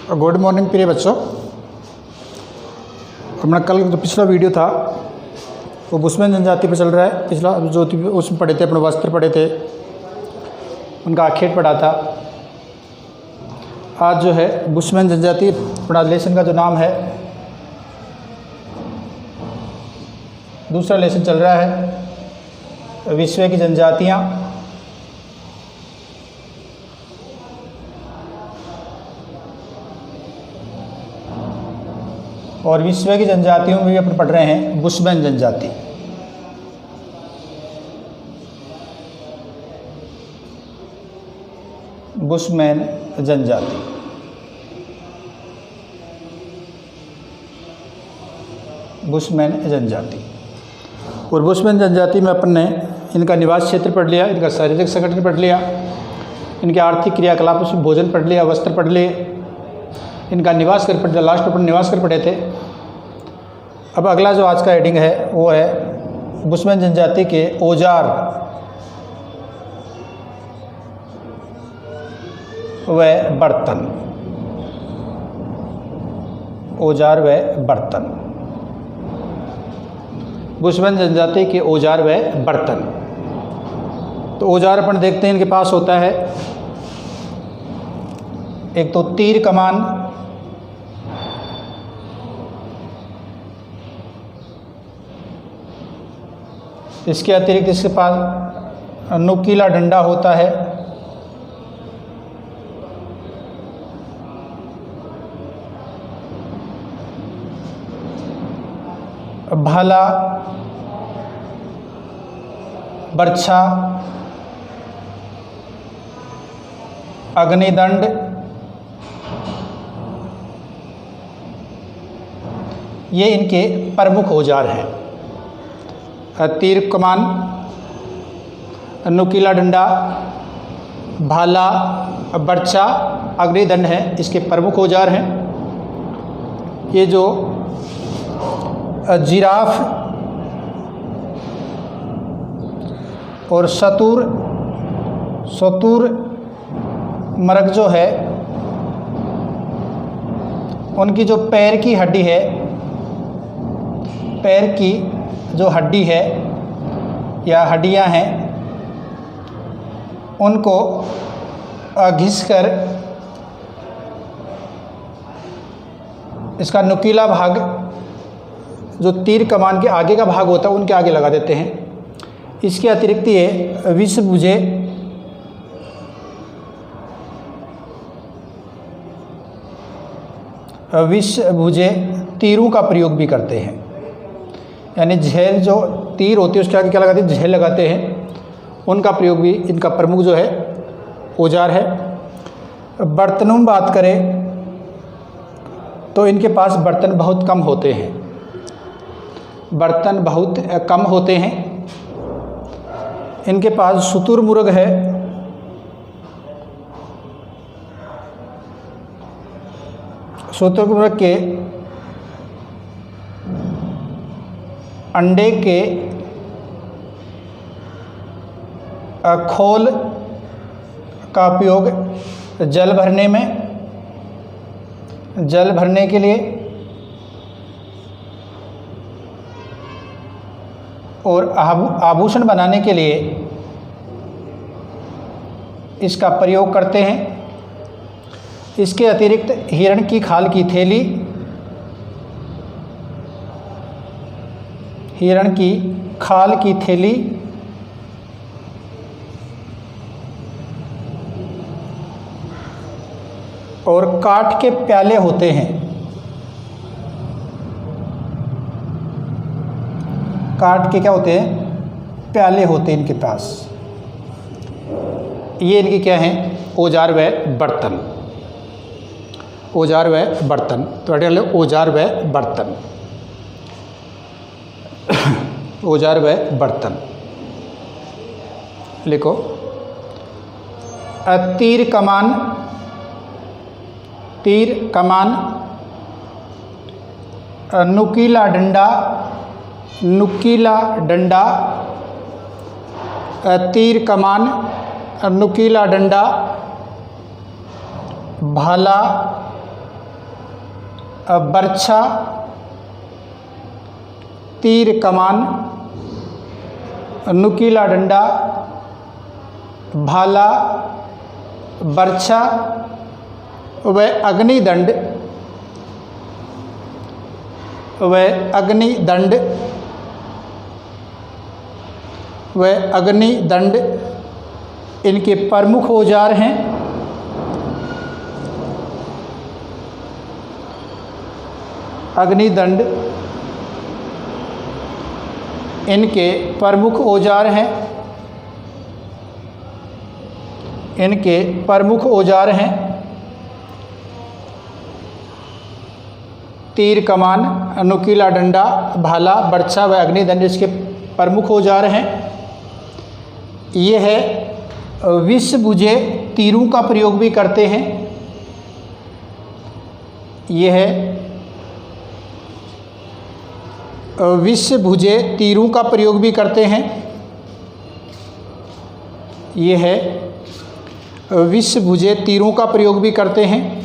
Good morning प्रिय बच्चों। अपना कल जो पिछला वीडियो था वो बुशमैन जनजाति पर चल रहा है। पिछला जो उसमें पढ़े थे अपने वस्त्र पढ़े थे, उनका आखेट पढ़ा था। आज जो है बुशमैन जनजाति अपना लेसन का जो नाम है, दूसरा लेसन चल रहा है विश्व की जनजातियाँ। और विश्व की जनजातियों में भी अपन पढ़ रहे हैं बुशमैन जनजाति। बुशमैन जनजाति बुशमैन जनजाति और बुशमैन जनजाति में अपन ने इनका निवास क्षेत्र पढ़ लिया, इनका शारीरिक संगठन पढ़ लिया, इनके आर्थिक क्रियाकलाप उसमें भोजन पढ़ लिया, वस्त्र पढ़ लिए, इनका निवास कर पढ़ लिया। लास्ट अपन निवास कर पढ़े थे। अब अगला जो आज का हेडिंग है वो है बुशमैन जनजाति के औजार व बर्तन। औजार व बर्तन, बुशमैन जनजाति के औजार व बर्तन। तो औजार अपन देखते हैं इनके पास होता है एक तो तीर कमान, इसके अतिरिक्त इसके पास नुकीला डंडा होता है, भाला, बर्छा, अग्निदंड, ये इनके प्रमुख औजार हैं। तीर कमान, नुकीला डंडा, भाला, बर्छा, अग्निदंड है, इसके प्रमुख औजार हैं। ये जो जिराफ और शतूर मर्ग जो है, उनकी जो पैर की हड्डी है, पैर की जो हड्डी है या हड्डियां हैं, उनको घिसकर इसका नुकीला भाग जो तीर कमान के आगे का भाग होता है उनके आगे लगा देते हैं। इसके अतिरिक्त ये विषभुजे तीरों का प्रयोग भी करते हैं। यानी झेल जो तीर होती है उसके आगे क्या लगाते हैं, झेल लगाते हैं। उनका प्रयोग भी इनका प्रमुख जो है औजार है। बर्तनों में बात करें तो इनके पास बर्तन बहुत कम होते हैं। बर्तन बहुत कम होते हैं। इनके पास शुतुरमुर्ग है, शुतुरमुर्ग के अंडे के खोल का उपयोग जल भरने के लिए और आभूषण बनाने के लिए इसका प्रयोग करते हैं। इसके अतिरिक्त हिरण की खाल की थैली, हिरण की खाल की थैली, और काठ के प्याले होते हैं। काठ के क्या होते हैं, प्याले होते हैं इनके पास। ये इनके क्या हैं, औजार व बर्तन। औजार व बर्तन, तो अगले औजार व बर्तन। औजार व बर्तन लिखो। तीर कमान, तीर कमान, नुकीला डंडा, नुकीला डंडा, तीर कमान, नुकीला डंडा, भाला, बर्छा, तीर कमान, नुकीला डंडा, भाला, बर्छा व अग्निदंड इनके प्रमुख औजार हैं। अग्निदंड इनके प्रमुख औजार हैं। तीर कमान, नुकीला डंडा, भाला, बर्छा व अग्निदंड इसके प्रमुख औजार हैं। ये है विष बुझे तीरों का प्रयोग भी करते हैं। ये है विष बुझे तीरों का प्रयोग भी करते हैं। ये है विष बुझे तीरों का प्रयोग भी करते हैं।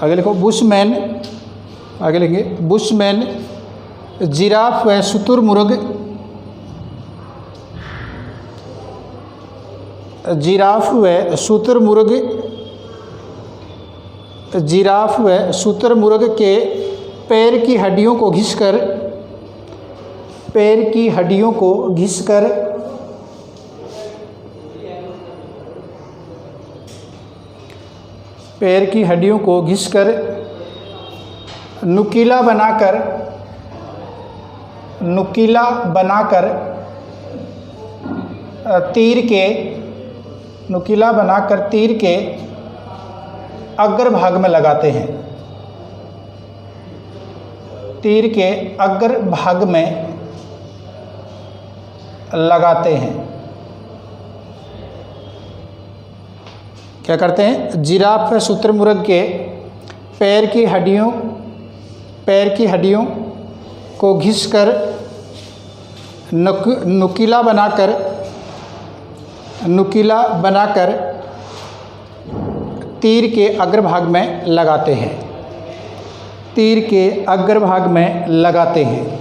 आगे लिखो बुशमैन। आगे लिखेंगे बुशमैन, जिराफ व शुतुरमुर्ग, जिराफ व शुतुरमुर्ग के पैर की हड्डियों को घिसकर नुकीला बनाकर तीर के अग्रभाग में लगाते हैं। तीर के अग्रभाग में लगाते हैं। क्या करते हैं? जिराफ व शुतुरमुर्ग के पैर की हड्डियों को घिसकर नुकीला बनाकर तीर के अग्रभाग में लगाते हैं। तीर के अग्रभाग में लगाते हैं।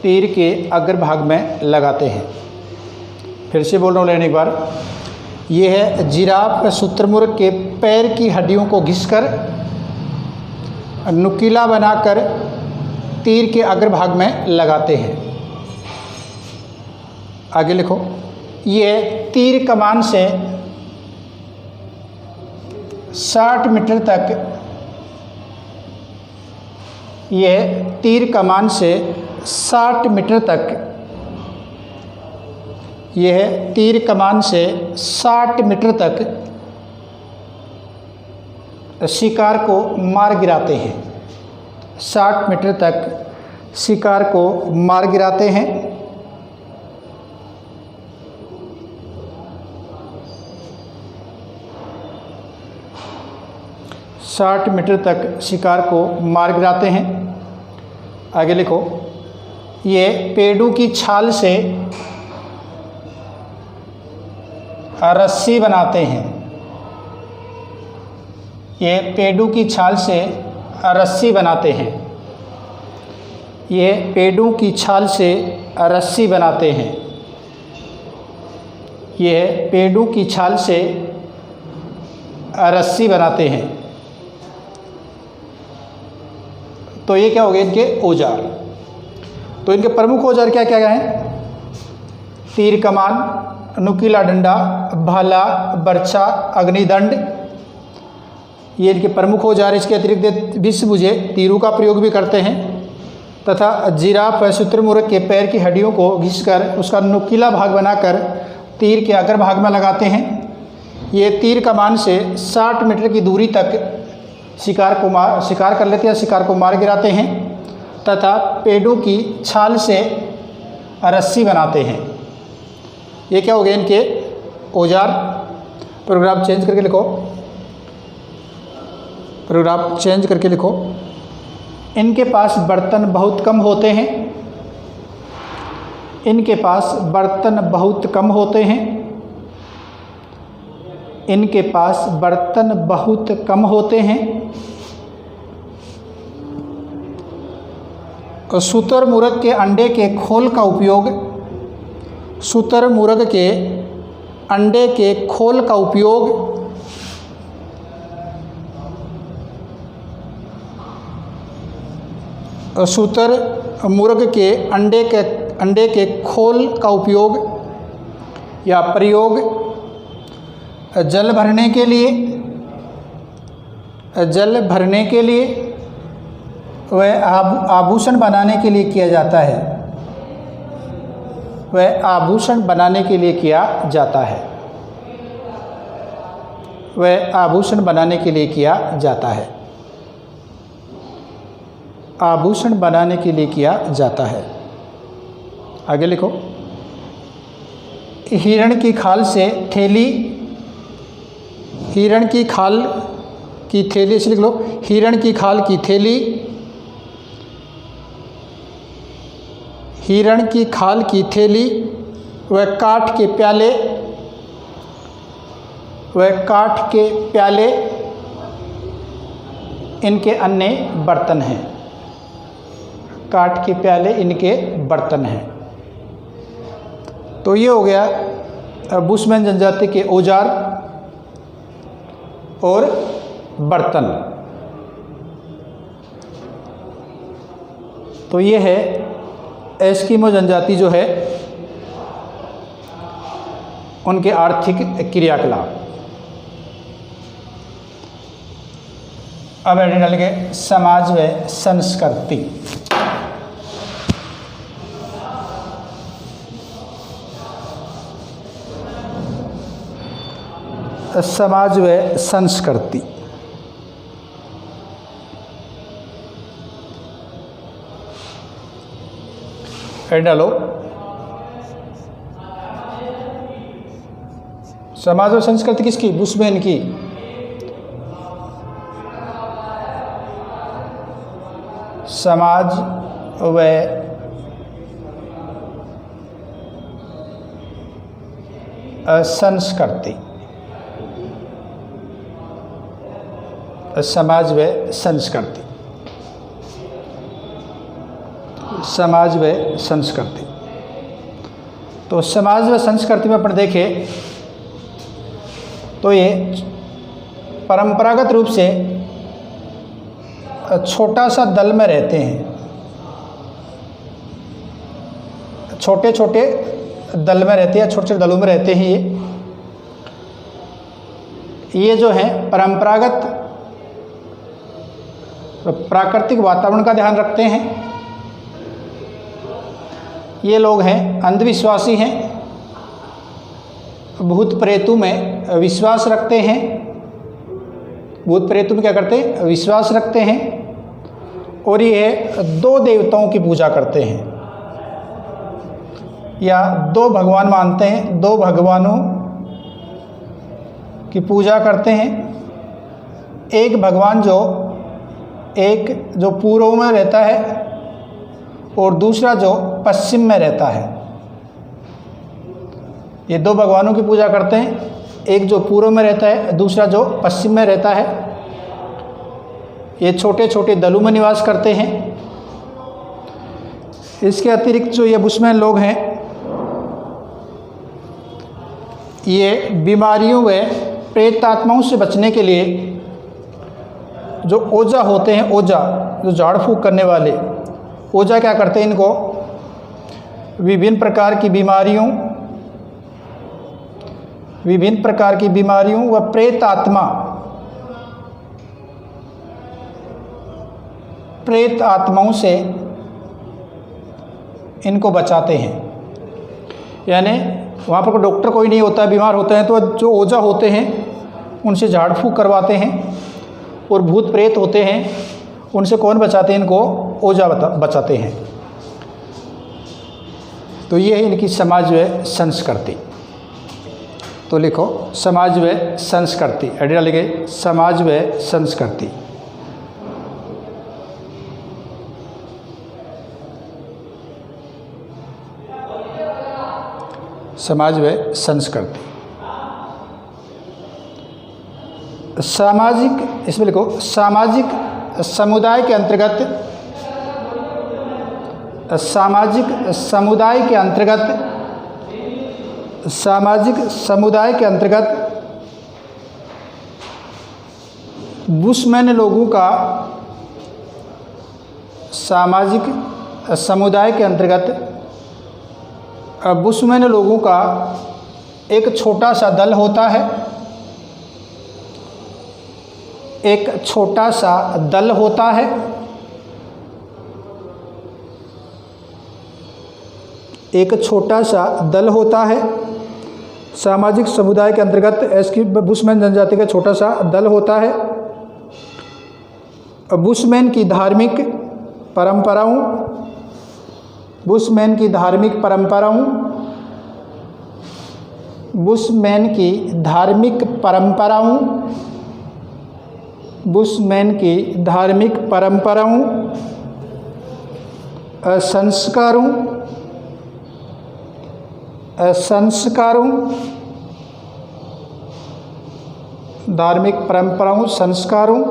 तीर के अग्रभाग में लगाते हैं। फिर से बोल रहा हूँ लेने एक बार। ये है जिराफ व शुतुरमुर्ग के पैर की हड्डियों को घिसकर नुकीला बनाकर तीर के अग्रभाग में लगाते हैं। आगे लिखो। ये तीर कमान से 60 मीटर तक शिकार को मार गिराते हैं। 60 मीटर तक शिकार को मार गिराते हैं। 60 मीटर तक शिकार को मार गिराते हैं। आगे लिखो। ये पेड़ों की छाल से रस्सी बनाते हैं। ये पेड़ों की छाल से रस्सी बनाते हैं। ये पेड़ों की छाल से रस्सी बनाते हैं। ये पेड़ों की छाल से रस्सी बनाते हैं। तो ये क्या हो गए इनके औजार। तो इनके प्रमुख औजार क्या क्या हैं? तीर कमान, नुकीला डंडा, भाला, बर्छा, अग्निदंड, ये इनके प्रमुख औजार। इसके अतिरिक्त विष बुझे तीरों का प्रयोग भी करते हैं तथा जिराफ व शुतुरमुर्ग के पैर की हड्डियों को घिसकर उसका नुकीला भाग बनाकर तीर के अग्रभाग में लगाते हैं। ये तीर कमान से 60 मीटर की दूरी तक शिकार कर लेते हैं, शिकार को मार गिराते हैं तथा पेड़ों की छाल से रस्सी बनाते हैं। ये क्या हो गए इनके औजार। पैराग्राफ चेंज करके लिखो। इनके पास बर्तन बहुत कम होते हैं। इनके पास बर्तन बहुत कम होते हैं। इनके पास बर्तन बहुत कम होते हैं। शुतुरमुर्ग के अंडे के खोल का उपयोग, शुतुरमुर्ग के अंडे के खोल का उपयोग शुतुरमुर्ग के अंडे के खोल का उपयोग या प्रयोग जल भरने के लिए वह आभूषण बनाने के लिए किया जाता है। वह आभूषण बनाने के लिए किया जाता है। वह आभूषण बनाने के लिए किया जाता है। आभूषण बनाने के लिए किया जाता है। आगे लिखो। हिरण की खाल से थैली, हिरण की खाल की थैली से लिख लो। हिरण की खाल की थैली, हिरण की खाल की थैली, वह काठ के प्याले, वह काठ के प्याले इनके अन्य बर्तन हैं। काठ के प्याले इनके बर्तन हैं। तो ये हो गया बुशमैन जनजाति के औजार और बर्तन। तो ये है एस्किमो जनजाति जो है उनके आर्थिक क्रियाकलाप। अब हेडिंग डालेंगे समाज व संस्कृति। समाज व संस्कृति। डालो समाज व संस्कृति किसकी? बुशमैन की। समाज व संस्कृति। समाज व संस्कृति। समाज व संस्कृति। तो समाज व संस्कृति में अपन देखें तो ये परंपरागत रूप से छोटा सा दल में रहते हैं। छोटे छोटे दल में रहते हैं, छोटे छोटे दलों में रहते हैं। ये जो है परंपरागत प्राकृतिक वातावरण का ध्यान रखते हैं। ये लोग हैं अंधविश्वासी हैं, भूत प्रेतों में विश्वास रखते हैं। भूत प्रेतों में क्या करते हैं? विश्वास रखते हैं। और ये दो देवताओं की पूजा करते हैं या दो भगवान मानते हैं। दो भगवानों की पूजा करते हैं। एक भगवान जो पूर्व में रहता है और दूसरा जो पश्चिम में रहता है। ये दो भगवानों की पूजा करते हैं, एक जो पूर्व में रहता है, दूसरा जो पश्चिम में रहता है। ये छोटे छोटे दलों में निवास करते हैं। इसके अतिरिक्त जो ये बुशमैन लोग हैं, ये बीमारियों व प्रेत आत्माओं से बचने के लिए जो ओझा होते हैं, ओझा जो झाड़ फूंक करने वाले ओझा क्या करते हैं? इनको विभिन्न प्रकार की बीमारियों व प्रेत आत्माओं से इनको बचाते हैं। यानी वहाँ पर कोई डॉक्टर कोई नहीं होता है, बीमार होते हैं तो जो ओझा होते हैं उनसे झाड़ फूंक करवाते हैं। और भूत प्रेत होते हैं उनसे कौन बचाते हैं? इनको ओझा बचाते हैं। तो ये है इनकी समाज व संस्कृति। तो लिखो समाज व संस्कृति। एडिया लिखे समाज व संस्कृति। समाज व संस्कृति। सामाजिक, इसमें लिखो सामाजिक समुदाय के अंतर्गत, सामाजिक समुदाय के अंतर्गत, सामाजिक समुदाय के अंतर्गत बुशमैन लोगों का, सामाजिक समुदाय के अंतर्गत बुशमैन लोगों का एक छोटा सा दल होता है, एक छोटा सा दल होता है, एक छोटा सा दल होता है। सामाजिक समुदाय के अंतर्गत ऐसी बुशमैन जनजाति का छोटा सा दल होता है। बुशमैन की धार्मिक परंपराओं, बुशमैन की धार्मिक परंपराओं, बुशमैन की धार्मिक परंपराओं, बुशमैन की धार्मिक परंपराओं, संस्कारों, संस्कारों, धार्मिक परंपराओं, संस्कारों,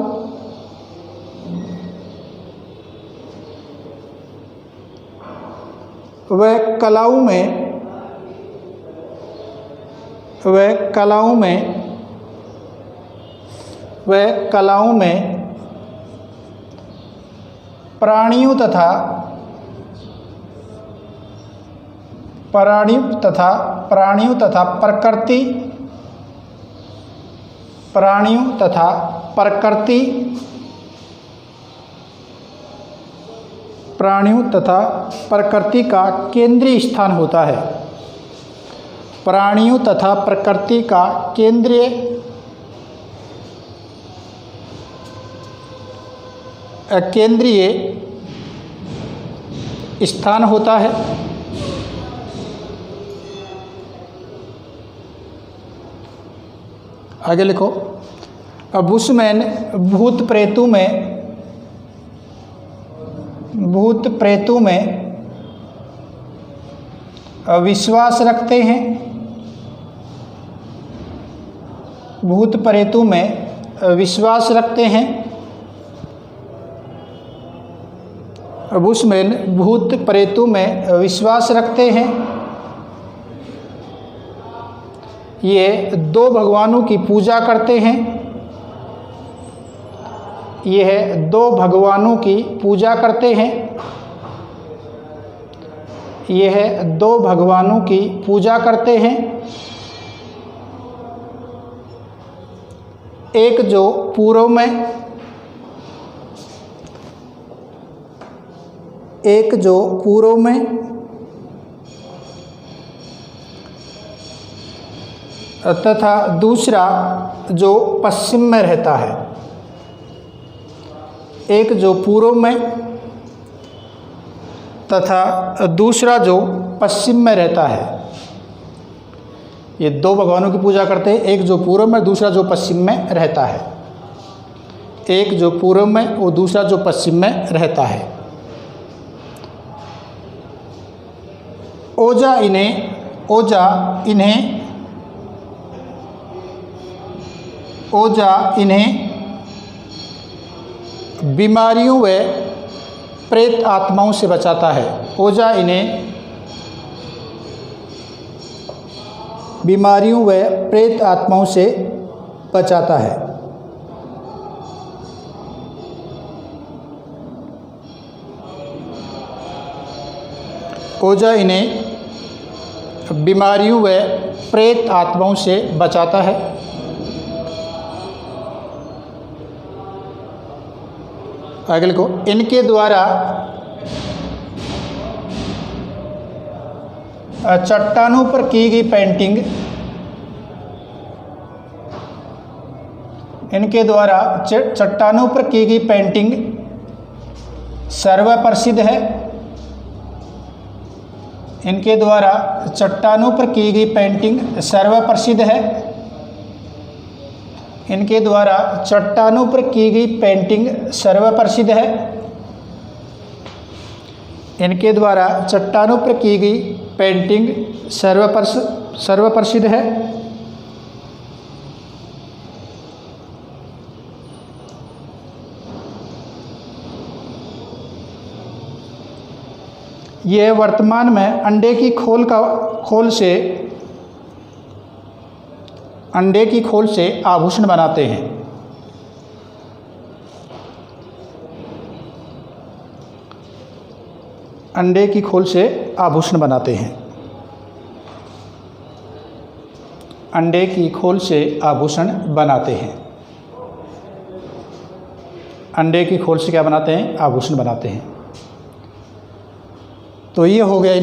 व कलाओं में, व कलाओं में, व कलाओं में प्राणियों तथा प्रकृति, प्राणियों तथा प्रकृति, प्राणियों तथा प्रकृति का केंद्रीय स्थान होता है। प्राणियों तथा प्रकृति का केंद्रीय स्थान होता है। आगे लिखो, बुशमैन भूत प्रेतों में विश्वास रखते हैं। भूत प्रेतों में विश्वास रखते हैं। बुशमैन भूत प्रेतों में विश्वास रखते हैं। ये दो भगवानों की पूजा करते हैं। यह दो भगवानों की पूजा करते हैं। यह दो भगवानों की पूजा करते हैं। एक जो पूर्व में, एक जो पूर्व में तथा दूसरा जो पश्चिम में रहता है। एक जो पूर्व में तथा दूसरा जो पश्चिम में रहता है। ये दो भगवानों की पूजा करते हैं, एक जो पूर्व में, दूसरा जो पश्चिम में रहता है। एक जो पूर्व में और दूसरा जो पश्चिम में रहता है। ओजा इन्हें बीमारियों व प्रेत आत्माओं से बचाता है। ओजा इन्हें बीमारियों व प्रेत आत्माओं से बचाता है। ओजा इन्हें बीमारियों व प्रेत आत्माओं से बचाता है। आगे लिखो, इनके द्वारा चट्टानों पर की गई पेंटिंग, इनके द्वारा चट्टानों पर की गई पेंटिंग सर्वप्रसिद्ध है। इनके द्वारा चट्टानों पर की गई पेंटिंग सर्वप्रसिद्ध है। इनके द्वारा चट्टानों पर की गई पेंटिंग सर्वप्रसिद्ध है। इनके द्वारा चट्टानों पर की गई पेंटिंग सर्वप्रसिद्ध सर्वप्रसिद्ध है। ये वर्तमान में अंडे की खोल से आभूषण बनाते हैं। अंडे की खोल से आभूषण बनाते हैं। अंडे की खोल से आभूषण बनाते हैं। अंडे की खोल से क्या बनाते हैं? आभूषण बनाते हैं। तो ये हो गया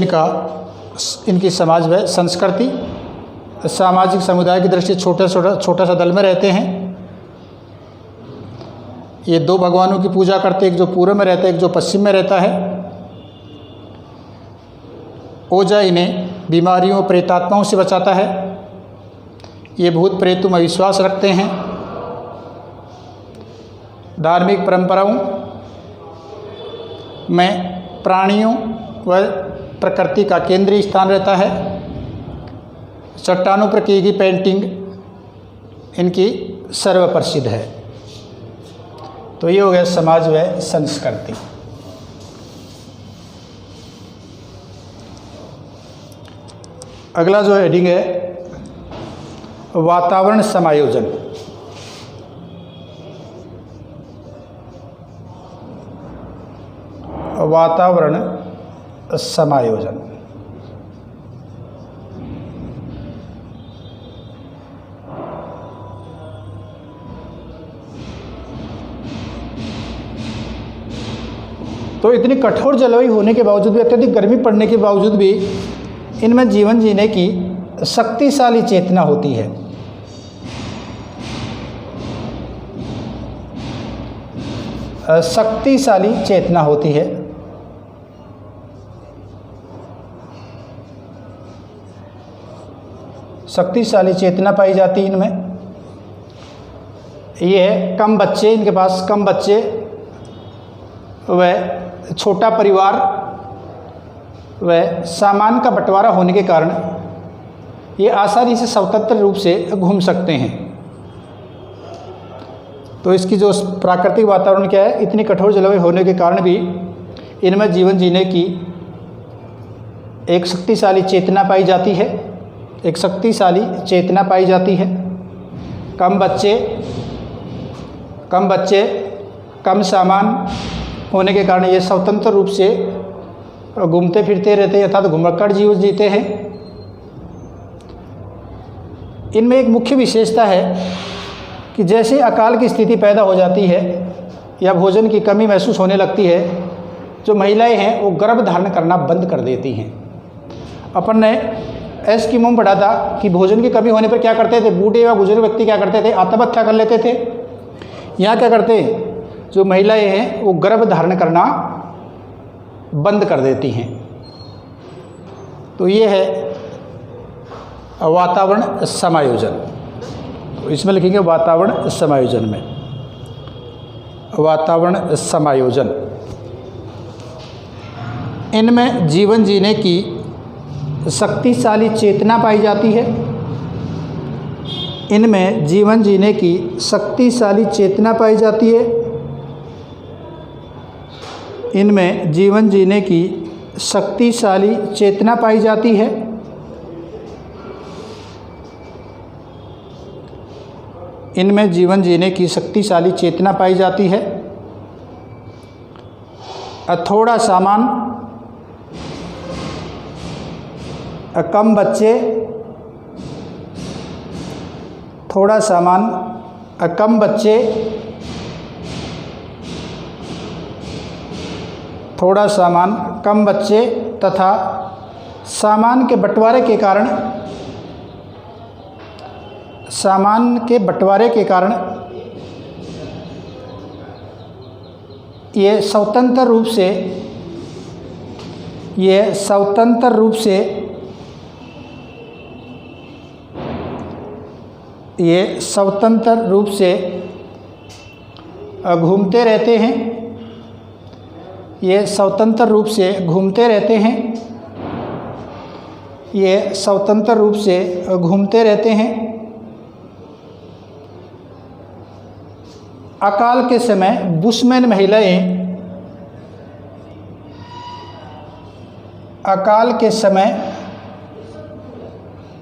इनकी समाज व संस्कृति। सामाजिक समुदाय की दृष्टि छोटा सा दल में रहते हैं। ये दो भगवानों की पूजा करते, एक जो पूर्व में रहता है, एक जो पश्चिम में रहता है। ओझा इन्हें बीमारियों प्रेतात्माओं से बचाता है। ये भूत प्रेतों में विश्वास रखते हैं। धार्मिक परंपराओं में प्राणियों व प्रकृति का केंद्रीय स्थान रहता है। चट्टानों पर की गई पेंटिंग इनकी सर्वप्रसिद्ध है। तो ये हो गया समाज व संस्कृति। अगला जो हेडिंग है वातावरण समायोजन। वातावरण समायोजन। तो इतनी कठोर जलवायु होने के बावजूद भी, अत्यधिक गर्मी पड़ने के बावजूद भी इनमें जीवन जीने की शक्तिशाली चेतना होती है। शक्तिशाली चेतना होती है। शक्तिशाली चेतना पाई जाती है इनमें। ये है कम बच्चे, इनके पास कम बच्चे व छोटा परिवार व सामान का बंटवारा होने के कारण ये आसानी से स्वतंत्र रूप से घूम सकते हैं। तो इसकी जो प्राकृतिक वातावरण क्या है, इतनी कठोर जलवायु होने के कारण भी इनमें जीवन जीने की एक शक्तिशाली चेतना पाई जाती है। एक शक्तिशाली चेतना पाई जाती है। कम बच्चे कम सामान होने के कारण ये स्वतंत्र रूप से घूमते फिरते रहते हैं, अर्थात घुमक्कड़ जीवन जीते हैं। इनमें एक मुख्य विशेषता है कि जैसे अकाल की स्थिति पैदा हो जाती है या भोजन की कमी महसूस होने लगती है, जो महिलाएं हैं वो गर्भ धारण करना बंद कर देती हैं। अपन ने एस्किमो में पढ़ा था कि भोजन की कमी होने पर क्या करते थे, बूढ़े या बुजुर्ग व्यक्ति क्या करते थे, आत्महत्या कर लेते थे। यहाँ क्या करते हैं, जो महिलाएं हैं वो गर्भ धारण करना बंद कर देती हैं। तो ये है वातावरण समायोजन। तो इसमें लिखेंगे वातावरण समायोजन में, वातावरण समायोजन। इनमें जीवन जीने की शक्तिशाली चेतना पाई जाती है। इनमें जीवन जीने की शक्तिशाली चेतना पाई जाती है। इनमें जीवन जीने की शक्तिशाली चेतना पाई जाती है। इनमें जीवन जीने की शक्तिशाली चेतना पाई जाती है। थोड़ा सामान, कम बच्चे, थोड़ा सामान, कम बच्चे, थोड़ा सामान, कम बच्चे तथा सामान के बंटवारे के कारण, सामान के बंटवारे के कारण ये स्वतंत्र रूप से, ये स्वतंत्र रूप से, ये स्वतंत्र रूप से घूमते रहते हैं। ये स्वतंत्र रूप से घूमते रहते हैं। ये स्वतंत्र रूप से घूमते रहते हैं। अकाल के समय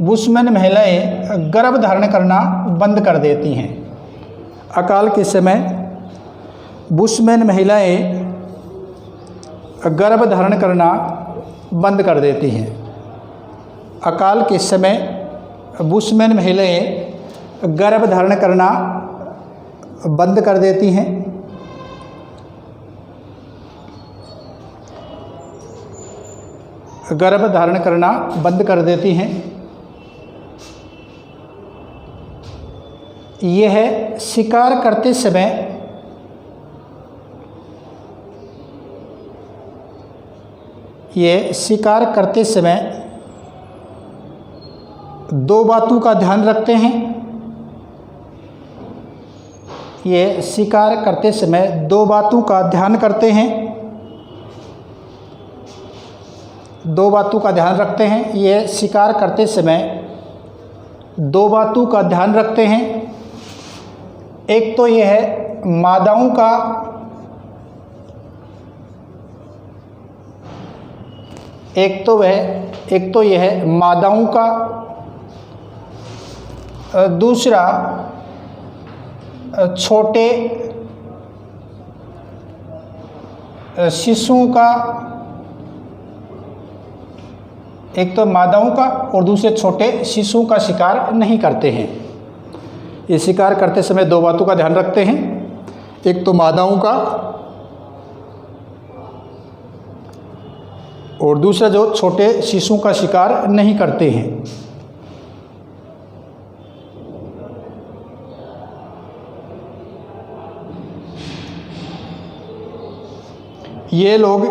बुशमैन महिलाएं गर्भ धारण करना बंद कर देती हैं। अकाल के समय बुशमैन महिलाएं गर्भ धारण करना बंद कर देती हैं। अकाल के समय बुशमैन महिलाएं गर्भ धारण करना बंद कर देती हैं। गर्भ धारण करना बंद कर देती हैं। यह शिकार करते समय दो बातों का ध्यान रखते हैं। ये शिकार करते समय दो बातों का ध्यान करते हैं। दो बातों का ध्यान रखते हैं। ये शिकार करते समय दो बातों का ध्यान रखते हैं। एक तो यह है मादाओं का यह है मादाओं का, दूसरा छोटे शिशुओं का, एक तो मादाओं का और दूसरे छोटे शिशुओं का शिकार नहीं करते हैं। ये शिकार करते समय दो बातों का ध्यान रखते हैं। एक तो मादाओं का और दूसरा जो छोटे शिशुओं का शिकार नहीं करते हैं। ये लोग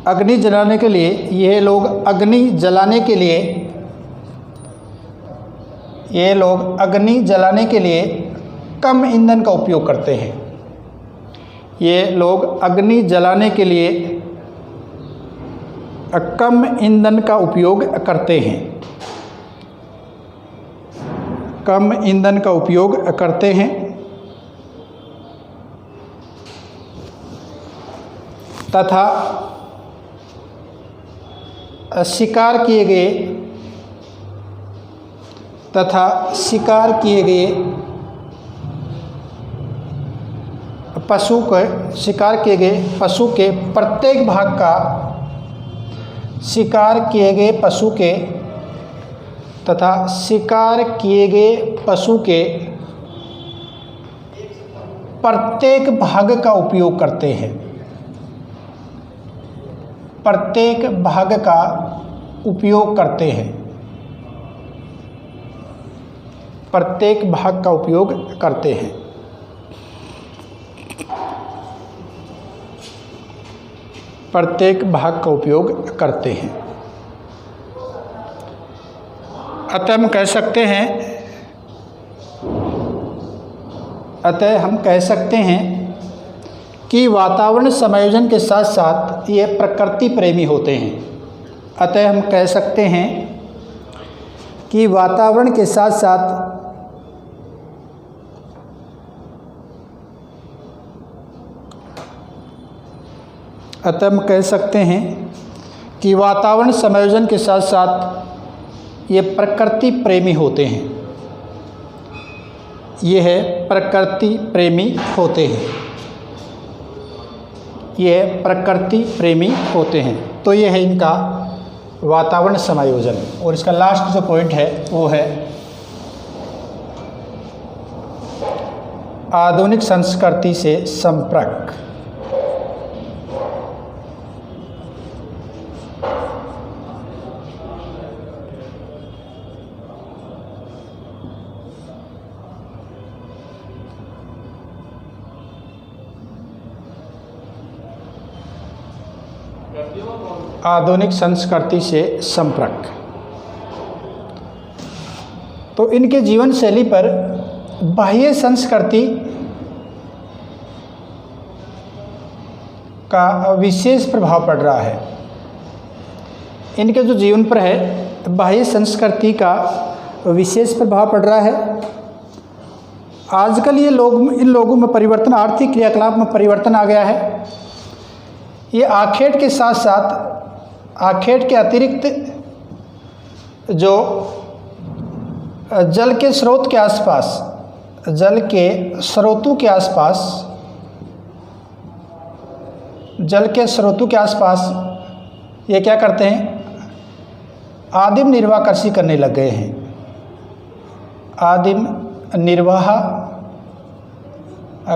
अग्नि जलाने के लिए कम ईंधन का उपयोग करते हैं। ये लोग अग्नि जलाने के लिए कम ईंधन का उपयोग करते हैं। कम ईंधन का उपयोग करते हैं तथा शिकार किए गए पशु के प्रत्येक भाग का शिकार किए गए पशु के प्रत्येक भाग का उपयोग करते हैं। प्रत्येक भाग का उपयोग करते हैं। प्रत्येक भाग का उपयोग करते हैं। प्रत्येक भाग का उपयोग करते हैं। अतः हम कह सकते हैं कि वातावरण समायोजन के साथ साथ ये प्रकृति प्रेमी होते हैं। अतः हम कह सकते हैं कि वातावरण के साथ साथ वातावरण समायोजन के साथ साथ ये प्रकृति प्रेमी होते हैं। ये है प्रकृति प्रेमी होते हैं। ये प्रकृति प्रेमी होते हैं। तो ये है इनका वातावरण समायोजन। और इसका लास्ट जो पॉइंट है वो है आधुनिक संस्कृति से संपर्क। आधुनिक संस्कृति से संपर्क। तो इनके जीवन शैली पर बाह्य संस्कृति का विशेष प्रभाव पड़ रहा है। इनके जो जीवन पर है बाह्य संस्कृति का विशेष प्रभाव पड़ रहा है। आजकल इन लोगों में परिवर्तन, आर्थिक क्रियाकलाप में परिवर्तन आ गया है। ये आखेट के साथ साथ आखेट के अतिरिक्त जो जल के स्रोत के आसपास, जल के स्रोतों के आसपास, जल के स्रोतों के आसपास ये क्या करते हैं, आदिम निर्वाह कृषि करने लग गए हैं। आदिम निर्वाह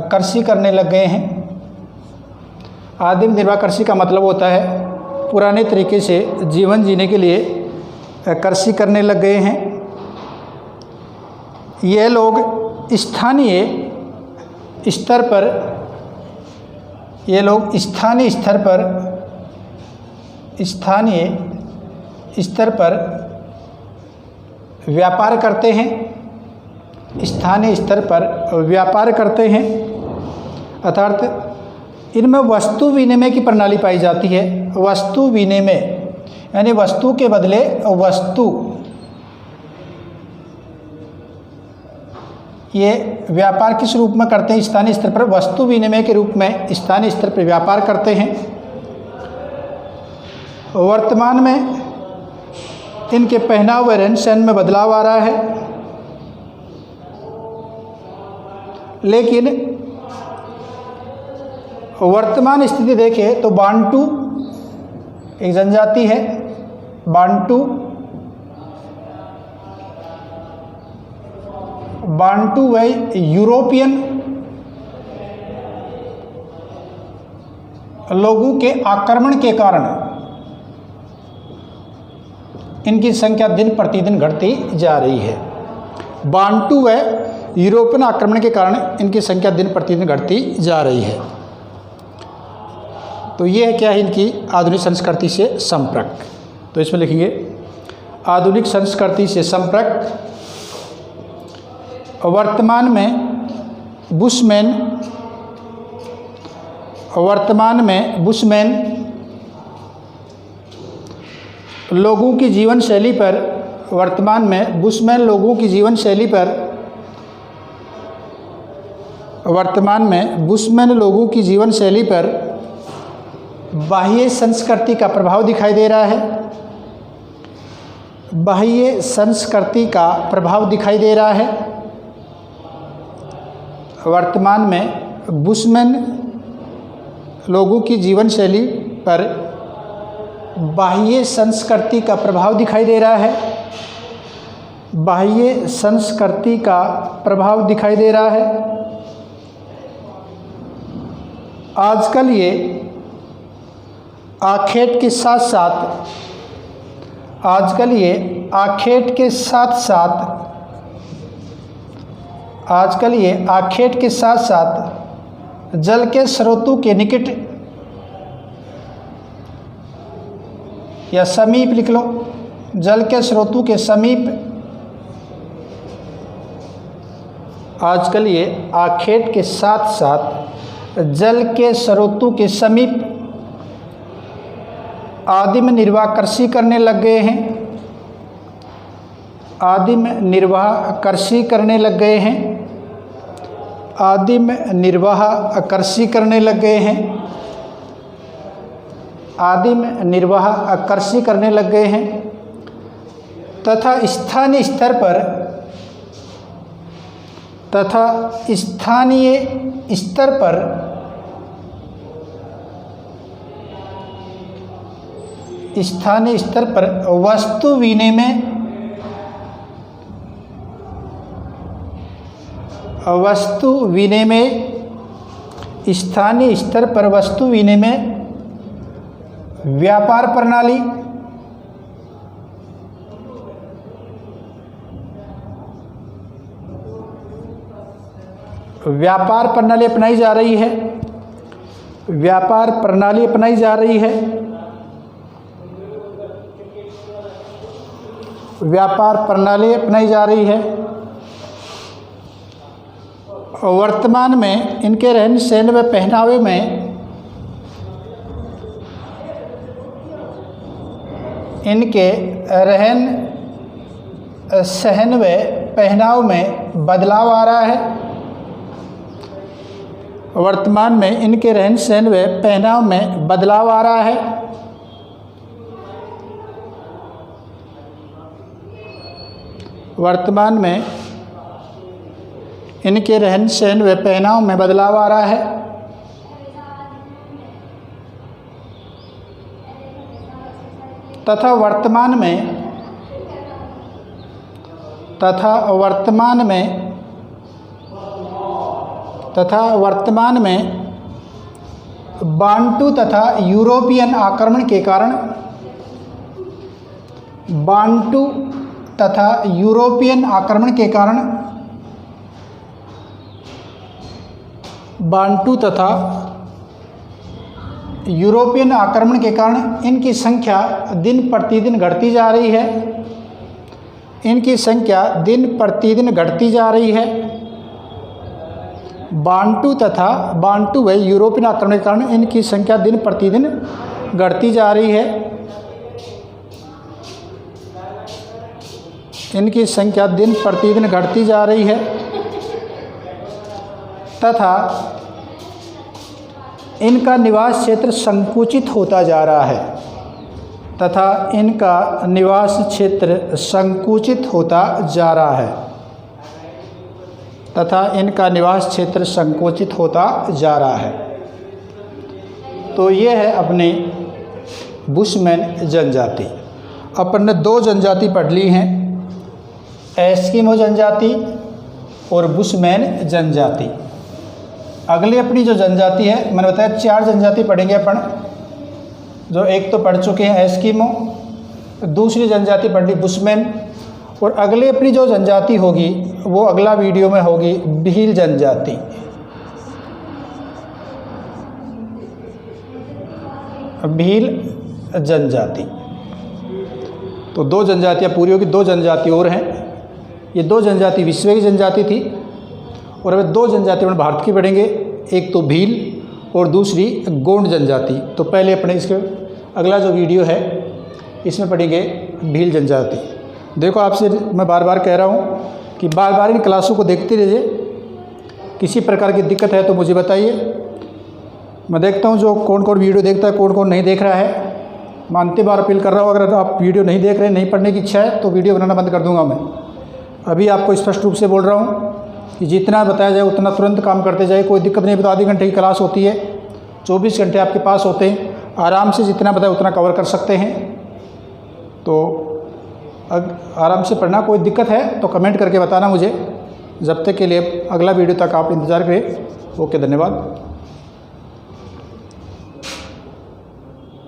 कृषि करने लग गए हैं। आदिम निर्वाह कृषि का मतलब होता है पुराने तरीके से जीवन जीने के लिए कृषि करने लग गए हैं। ये लोग स्थानीय स्तर पर, ये लोग स्थानीय स्तर पर व्यापार करते हैं। स्थानीय स्तर पर व्यापार करते हैं अर्थात इनमें वस्तु विनिमय की प्रणाली पाई जाती है। वस्तु विनिमय यानी वस्तु के बदले वस्तु, ये व्यापार किस रूप में करते हैं, स्थानीय स्तर पर वस्तु विनिमय के रूप में स्थानीय स्तर पर व्यापार करते हैं। वर्तमान में इनके पहनाव व रहन सहन में बदलाव आ रहा है, लेकिन वर्तमान स्थिति देखें तो बांटू एक जनजाति है। बांटू व यूरोपियन लोगों के आक्रमण के कारण इनकी संख्या दिन प्रतिदिन घटती जा रही है। बांटू व यूरोपियन आक्रमण के कारण इनकी संख्या दिन प्रतिदिन घटती जा रही है। तो ये है क्या है इनकी आधुनिक संस्कृति से संपर्क। तो इसमें लिखेंगे आधुनिक संस्कृति से संपर्क। वर्तमान में बुशमैन लोगों की जीवन शैली पर, वर्तमान में बुशमैन लोगों की जीवन शैली पर, वर्तमान में बुशमैन लोगों की जीवन शैली पर बाह्य संस्कृति का प्रभाव दिखाई दे रहा है। बाह्य संस्कृति का प्रभाव दिखाई दे रहा है। वर्तमान में बुशमैन लोगों की जीवन शैली पर बाह्य संस्कृति का प्रभाव दिखाई दे रहा है। बाह्य संस्कृति का प्रभाव दिखाई दे रहा है। आजकल ये आखेट के साथ साथ, आजकल ये आखेट के साथ साथ, आजकल ये आखेट के साथ साथ जल के स्रोतों के निकट या समीप लिख लो, जल के स्रोतों के समीप, आजकल ये आखेट के साथ साथ जल के स्रोतों के समीप आदिम निर्वाह कृषि करने लग गए हैं। आदिम निर्वाह कृषि करने लग गए हैं। आदिम निर्वाह कृषि करने लग गए हैं। आदिम निर्वाह कृषि करने लग गए हैं तथा स्थानीय स्तर पर, तथा स्थानीय स्तर पर स्थानीय स्तर पर वस्तु विनिमय, वस्तु विनिमय, स्थानीय स्तर पर वस्तु विनिमय, व्यापार प्रणाली, व्यापार प्रणाली अपनाई जा रही है। व्यापार प्रणाली अपनाई जा रही है। व्यापार प्रणाली अपनाई जा रही है। वर्तमान में इनके रहन सहन व पहनावे में इनके रहन सहन व पहनाव में बदलाव आ रहा है। वर्तमान में इनके रहन सहन व पहनाव में बदलाव आ रहा है। वर्तमान में इनके रहन सहन व पहनाव में बदलाव आ रहा है। तथा वर्तमान में बांटू तथा यूरोपियन आक्रमण के कारण इनकी संख्या दिन प्रतिदिन घटती जा रही है। बांटू व यूरोपियन आक्रमण के कारण इनकी संख्या दिन प्रतिदिन घटती जा रही है। तथा इनका निवास क्षेत्र संकुचित होता जा रहा है। तो ये है अपने बुशमैन जनजाति। अपन ने 2 जनजाति पढ़ ली हैं, एस्किमो जनजाति और बुशमैन जनजाति। अगली अपनी जो जनजाति है, मैंने बताया 4 जनजाति पढ़ेंगे अपन। जो एक तो पढ़ चुके हैं एस्किमो, दूसरी जनजाति पढ़ ली बुशमैन, और अगली अपनी जो जनजाति होगी वो अगला वीडियो में होगी भील जनजाति। तो 2 जनजातियाँ पूरी होगी, 2 जनजाति और हैं। ये 2 जनजाति विश्व की जनजाति थी, और अब 2 जनजाति में भारत की पढ़ेंगे, एक तो भील और दूसरी गोंड जनजाति। तो पहले अपने इसके अगला जो वीडियो है इसमें पढ़ेंगे भील जनजाति। देखो, आपसे मैं बार बार कह रहा हूँ कि बार बार इन क्लासों को देखते रहिए। किसी प्रकार की दिक्कत है तो मुझे बताइए। मैं देखता हूँ जो कौन कौन वीडियो देखता है, कौन कौन नहीं देख रहा है। मैं अंतिम बार अपील कर रहा हूँ, अगर आप वीडियो नहीं देख रहे, नहीं पढ़ने की इच्छा है तो वीडियो बनाना बंद कर दूंगा। मैं अभी आपको स्पष्ट रूप से बोल रहा हूँ कि जितना बताया जाए उतना तुरंत काम करते जाए, कोई दिक्कत नहीं। तो आधे घंटे की क्लास होती है, 24 घंटे आपके पास होते हैं, आराम से जितना बताए उतना कवर कर सकते हैं। तो आराम से पढ़ना। कोई दिक्कत है तो कमेंट करके बताना मुझे। जब तक के लिए अगला वीडियो तक आप इंतज़ार करें। ओके, धन्यवाद।